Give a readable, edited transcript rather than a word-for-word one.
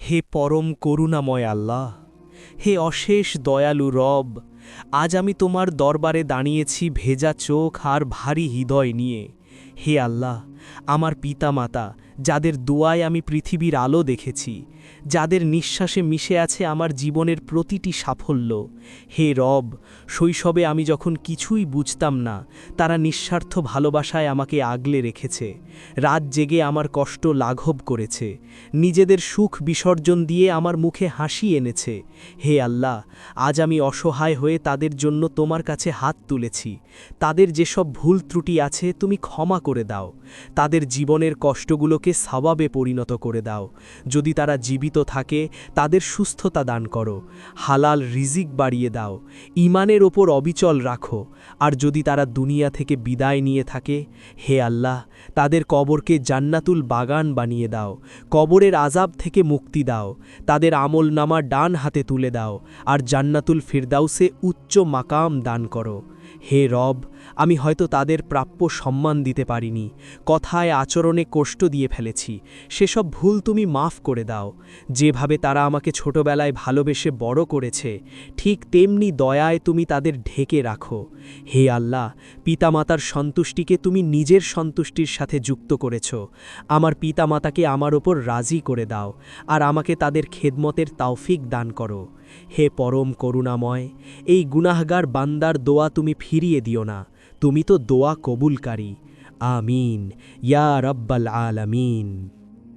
হে পরম করুণাময় আল্লাহ, হে অশেষ দয়ালু রব, আজ আমি তোমার দরবারে দাঁড়িয়েছি ভেজা চোখ আর ভারী হৃদয় নিয়ে। হে আল্লাহ, আমার পিতামাতা, যাদের দোয়ায় আমি পৃথিবীর আলো দেখেছি, যাদের নিঃশ্বাসে মিশে আছে আমার জীবনের প্রতিটি সাফল্য। হে রব, শৈশবে আমি যখন কিছুই বুঝতাম না, তারা নিঃস্বার্থ ভালোবাসায় আমাকে আগলে রেখেছে, রাত জেগে আমার কষ্ট লাঘব করেছে, নিজেদের সুখ বিসর্জন দিয়ে আমার মুখে হাসি এনেছে। হে আল্লাহ, আজ আমি অসহায় হয়ে তাদের জন্য তোমার কাছে হাত তুলেছি। তাদের যেসব ভুল ত্রুটি আছে তুমি ক্ষমা করে দাও, তাদের জীবনের কষ্টগুলোকে সওয়াবে পরিণত করে দাও। যদি তারা জীবিত থাকে তাদের সুস্থতা দান করো, হালাল রিজিক বাড়িয়ে দাও, ঈমানের ওপর অবিচল রাখো। আর যদি তারা দুনিয়া থেকে বিদায় নিয়ে থাকে, হে আল্লাহ, তাদের কবরকে জান্নাতুল বাগান বানিয়ে দাও, কবরের আযাব থেকে মুক্তি দাও, তাদের আমলনামা ডান হাতে তুলে দাও, আর জান্নাতুল ফিরদাউসে উচ্চ মাকাম দান করো। হে রব, আমি হয়তো তাদের প্রাপ্য সম্মান দিতে পারিনি, কথায় আচরণে কষ্ট দিয়ে ফেলেছি, সেসব ভুল তুমি মাফ করে দাও। যেভাবে তারা আমাকে ছোটবেলায় ভালোবেসে বড় করেছে, ঠিক তেমনি দয়ায় তুমি তাদের ঢেকে রাখো। হে আল্লাহ, পিতামাতার সন্তুষ্টিকে তুমি নিজের সন্তুষ্টির সাথে যুক্ত করেছ। আমার পিতামাতাকে আমার ওপর রাজি করে দাও, আর আমাকে তাদের খেদমতের তাওফিক দান করো। হে পরম করুণাময়, এই গুনাহগার বান্দার দোয়া তুমি ফিরিয়ে দিও না, তুমি তো দোয়া কবুলকারী। আমিন ইয়া রাব্বাল আলামিন।